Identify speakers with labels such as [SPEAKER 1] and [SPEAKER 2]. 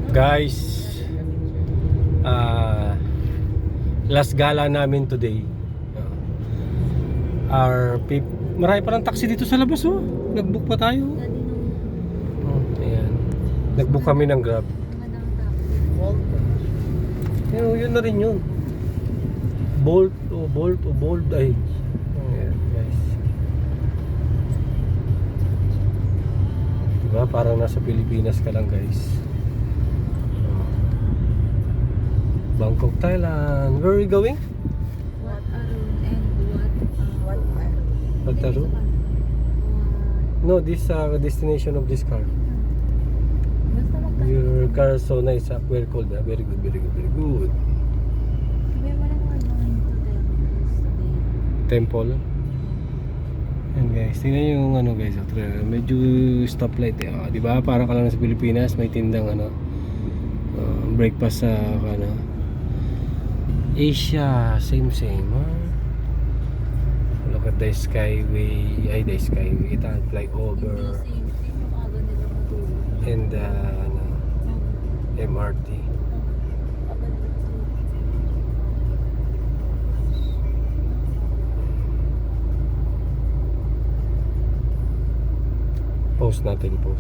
[SPEAKER 1] Guys, last gala namin today. Marami pa ng taxi dito sa labas, oh. Nag-book pa tayo. Ayan. Nag-book kami ng Grab. Yun na rin yun. Bolt ay. Ayan, guys. Diba? Parang nasa Pilipinas ka lang, guys. Bangkok, Thailand. Where are we going? What Arun? No, this destination of this car. Your car is so nice. Very cold. Very good, very good, very good. Temple. And guys, tingnan yung ano guys, medyo stoplight eh. Di ba? Para ka lang sa Pilipinas, may tindang ano, breakfast sa ano. Asia, same. Look at the skyway, the skyway, ito flyover. And ano, MRT. Post natin, post.